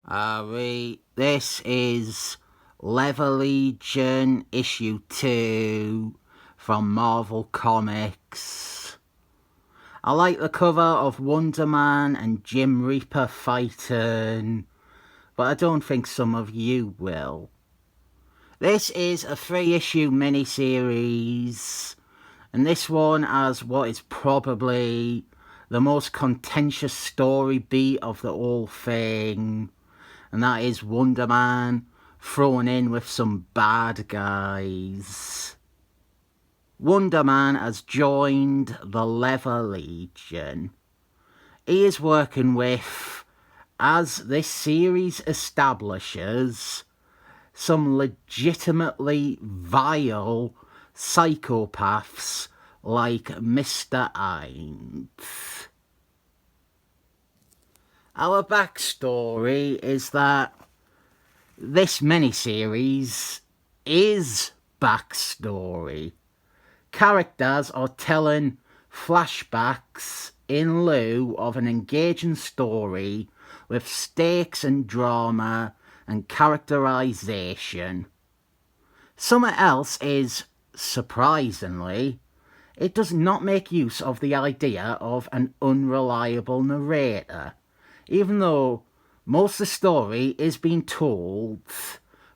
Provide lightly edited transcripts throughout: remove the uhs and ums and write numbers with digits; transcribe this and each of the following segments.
This is Level issue 2 from Marvel Comics. I like the cover of Wonder Man and Jim Reaper fighting, but I don't think some of you will. This is a 3-issue miniseries, and this one has what is probably the most contentious story beat of the whole thing, and that is Wonder Man thrown in with some bad guys. Wonder Man has joined the Legion. He is working with, as this series establishes, some legitimately vile psychopaths like Mr. Ainz. Our backstory is that this miniseries is backstory. Characters are telling flashbacks in lieu of an engaging story with stakes and drama and characterization. Something else is, surprisingly, it does not make use of the idea of an unreliable narrator, even though most of the story is being told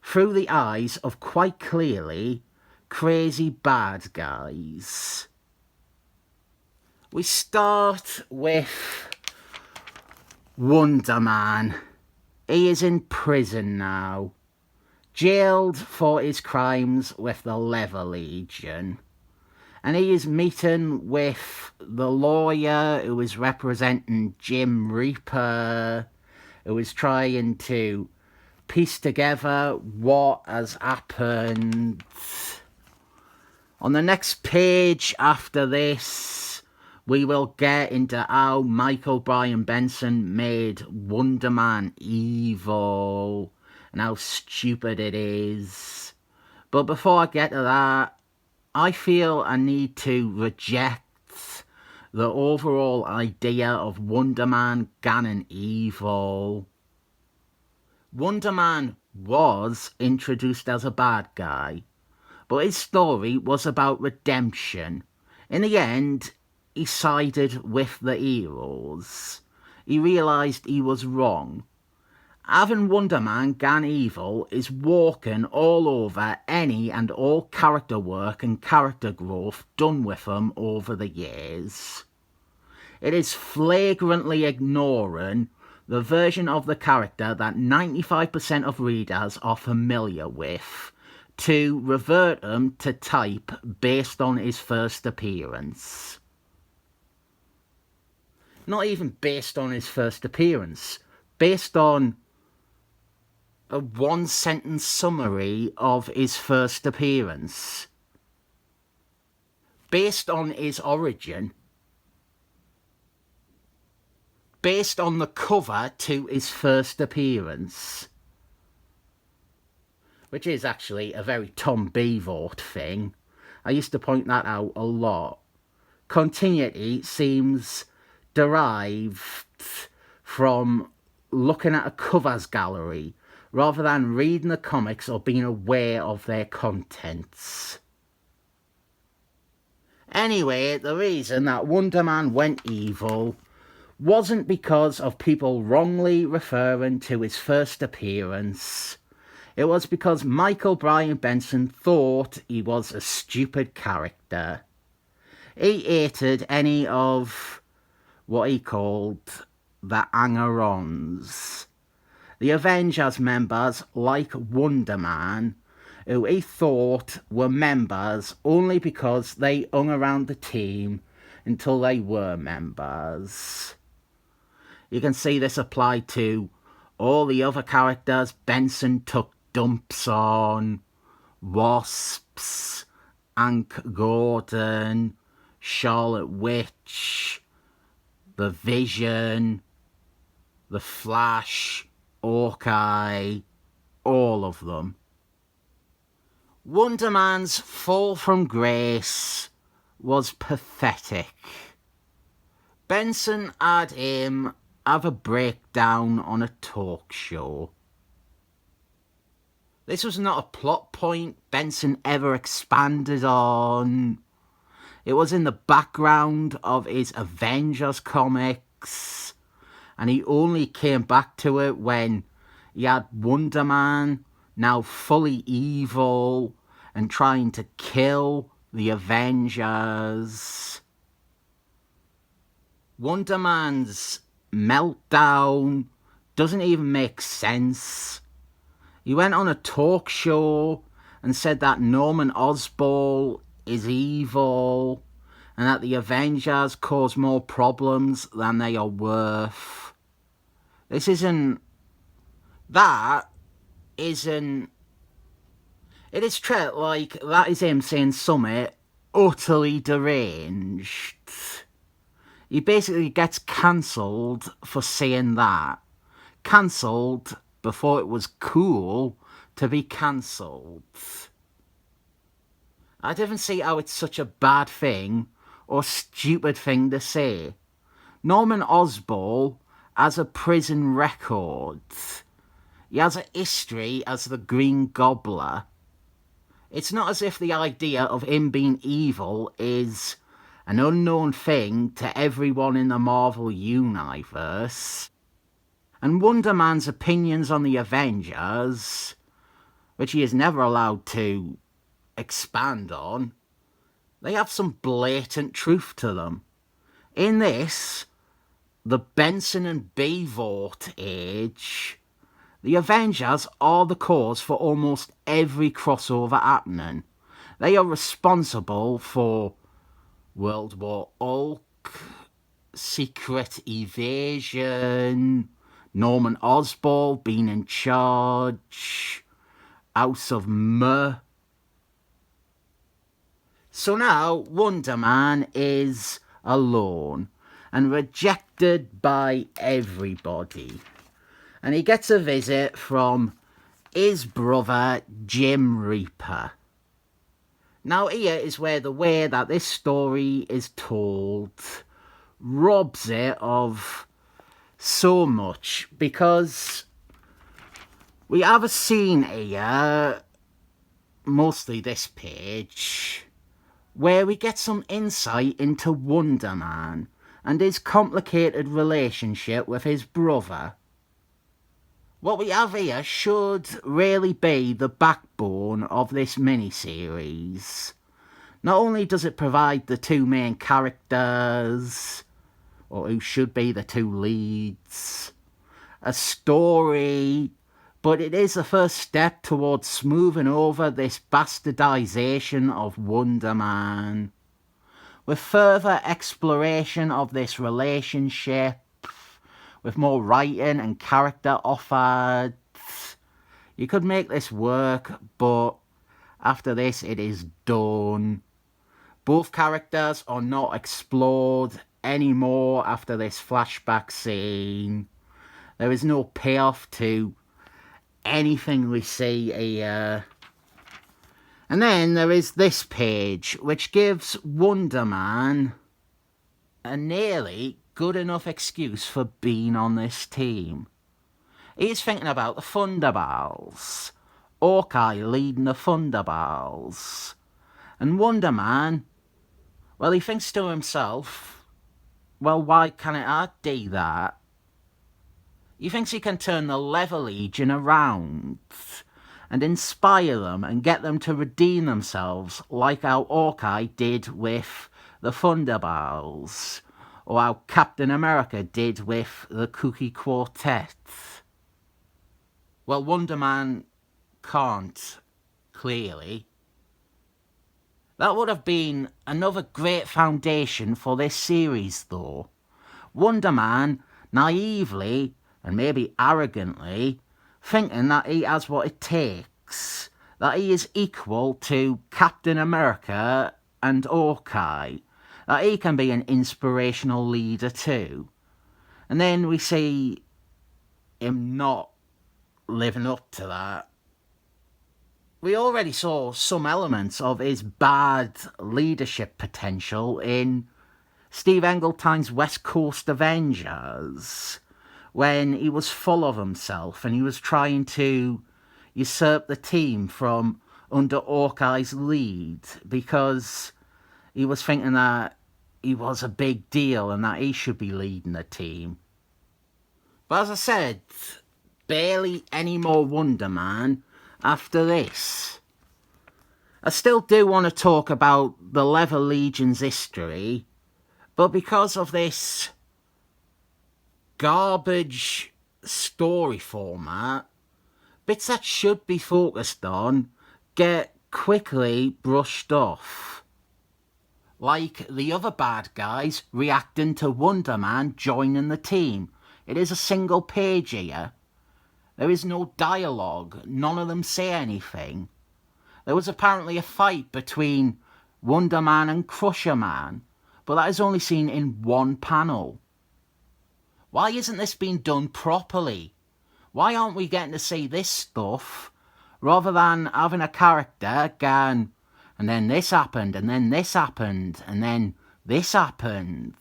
through the eyes of quite clearly crazy bad guys. We start with Wonder Man. He is in prison now, jailed for his crimes with the Legion. And he is meeting with the lawyer who is representing Jim Reaper, who is trying to piece together what has happened. On the next page after this, we will get into how Michael Bryan Benson made Wonder Man evil and how stupid it is. But before I get to that, I feel I need to reject the overall idea of Wonder Man gone evil. Wonder Man was introduced as a bad guy, but his story was about redemption. In the end, he sided with the heroes. He realised he was wrong. Having Wonder Man gone evil is walking all over any and all character work and character growth done with him over the years. It is flagrantly ignoring the version of the character that 95% of readers are familiar with, to revert him to type based on his first appearance. Not even based on his first appearance, based on a one-sentence summary of his first appearance. Based on his origin. Based on the cover to his first appearance. Which is actually a very Tom Beevort thing. I used to point that out a lot. Continuity seems derived from looking at a covers gallery rather than reading the comics or being aware of their contents. Anyway, the reason that Wonder Man went evil wasn't because of people wrongly referring to his first appearance. It was because Michael Bryan Benson thought he was a stupid character. He hated any of what he called the Hanger-Ons. The Avengers members like Wonder Man, who he thought were members only because they hung around the team until they were members. You can see this applied to all the other characters Benson took dumps on. Wasps, Hank Gordon, Charlotte Witch, the Vision, the Flash, Hawkeye, all of them. Wonder Man's fall from grace was pathetic. Benson had him have a breakdown on a talk show. This was not a plot point Benson ever expanded on. It was in the background of his Avengers comics, and he only came back to it when he had Wonder Man, now fully evil and trying to kill the Avengers. Wonder Man's meltdown doesn't even make sense. He went on a talk show and said that Norman Osborn is evil and that the Avengers cause more problems than they are worth. It is true, like, that is him saying something utterly deranged. He basically gets cancelled for saying that. Cancelled before it was cool to be cancelled. I don't even see how it's such a bad thing or stupid thing to say. Norman Osborn has a prison record. He has a history as the Green Gobbler. It's not as if the idea of him being evil is an unknown thing to everyone in the Marvel Universe. And Wonder Man's opinions on the Avengers, which he is never allowed to expand on, they have some blatant truth to them. In this, the Benson and Beevort age, the Avengers are the cause for almost every crossover happening. They are responsible for World War Hulk, Secret Evasion, Norman Osborn being in charge, House of M. So now Wonder Man is alone and rejected by everybody. And he gets a visit from his brother Jim Reaper. Now here is where the way that this story is told robs it of so much, because we have a scene here, mostly this page, where we get some insight into Wonder Man and his complicated relationship with his brother. What we have here should really be the backbone of this miniseries. Not only does it provide the two main characters, or who should be the two leads, a story, but it is the first step towards smoothing over this bastardization of Wonder Man. With further exploration of this relationship, with more writing and character offered, you could make this work, but after this it is done. Both characters are not explored anymore after this flashback scene. There is no payoff to anything we see here. And then there is this page, which gives Wonder Man a nearly good enough excuse for being on this team. He's thinking about the Thunderbirds, Hawkeye leading the Thunderbirds, and Wonder Man, well, he thinks to himself, well, why can't I do that? He thinks he can turn the Leather Legion around and inspire them and get them to redeem themselves, like how Hawkeye did with the Thunderbirds, or how Captain America did with the Cookie Quartet. Well, Wonder Man can't, clearly. That would have been another great foundation for this series, though. Wonder Man, naively, and maybe arrogantly, thinking that he has what it takes, that he is equal to Captain America and Hawkeye, that he can be an inspirational leader too. And then we see him not living up to that. We already saw some elements of his bad leadership potential in Steve Englehorn's West Coast Avengers, when he was full of himself and he was trying to usurp the team from under Hawkeye's lead because he was thinking that he was a big deal and that he should be leading the team. But as I said, barely any more Wonder Man after this. I still do want to talk about the Leather Legion's history, but because of this garbage story format, bits that should be focused on get quickly brushed off. Like the other bad guys reacting to Wonder Man joining the team. It is a single page here. There is no dialogue. None of them say anything. There was apparently a fight between Wonder Man and Crusher Man, but that is only seen in one panel. Why isn't this being done properly? Why aren't we getting to see this stuff rather than having a character going, and then this happened, and then this happened, and then this happened?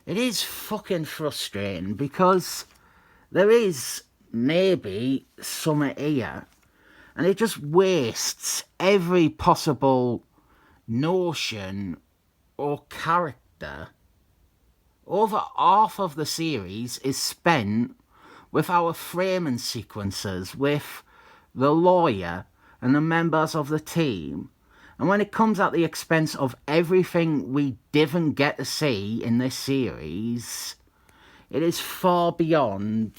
It is fucking frustrating because there is maybe something here and it just wastes every possible notion or character. Over half of the series is spent with our framing sequences with the lawyer and the members of the team. And when it comes at the expense of everything we didn't get to see in this series, it is far beyond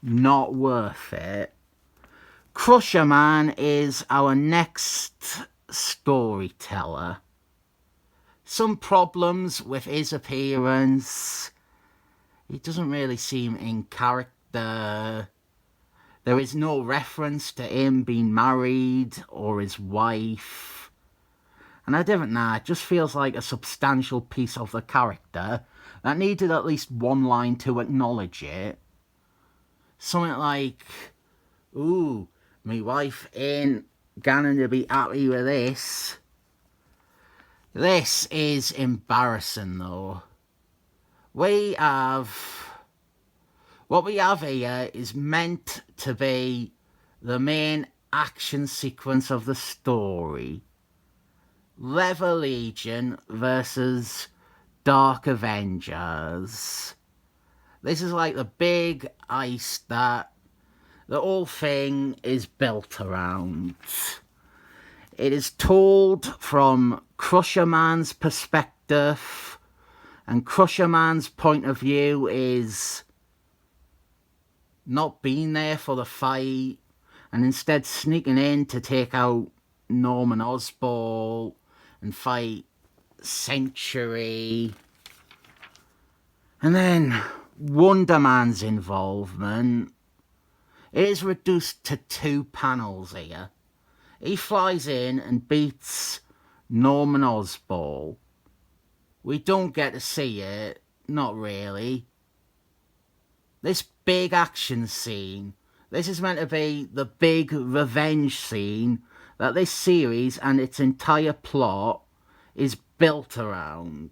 not worth it. Crusher Man is our next storyteller. Some problems with his appearance. He doesn't really seem in character. There is no reference to him being married or his wife. And I don't know, it just feels like a substantial piece of the character that needed at least one line to acknowledge it. Something like, ooh, my wife ain't going to be happy with this. This is embarrassing though. What we have here is meant to be the main action sequence of the story. Leather Legion versus Dark Avengers. This is like the big ice that the whole thing is built around. It is told from Crusher Man's perspective, and Crusher Man's point of view is not being there for the fight and instead sneaking in to take out Norman Osborn and fight Century. And then Wonder Man's involvement is reduced to 2 panels here. He flies in and beats Norman Osborn. We don't get to see it, not really. This big action scene, this is meant to be the big revenge scene that this series and its entire plot is built around.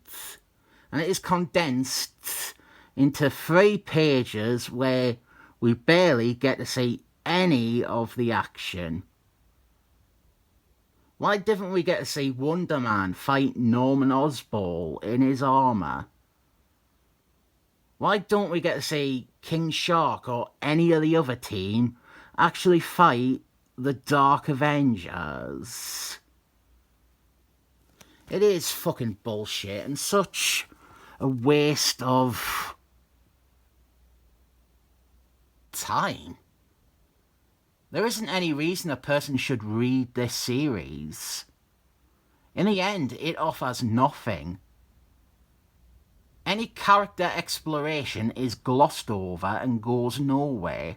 And it is condensed into 3 pages where we barely get to see any of the action. Why didn't we get to see Wonder Man fight Norman Osborn in his armour? Why don't we get to see King Shark or any of the other team actually fight the Dark Avengers? It is fucking bullshit and such a waste of time. There isn't any reason a person should read this series. In the end, it offers nothing. Any character exploration is glossed over and goes nowhere.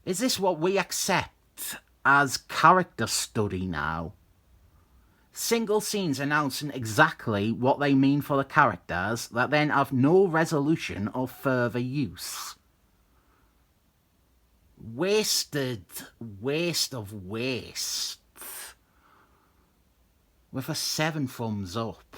Is this what we accept as character study now? Single scenes announcing exactly what they mean for the characters that then have no resolution or further use. Wasted waste of waste. With a 7 thumbs up.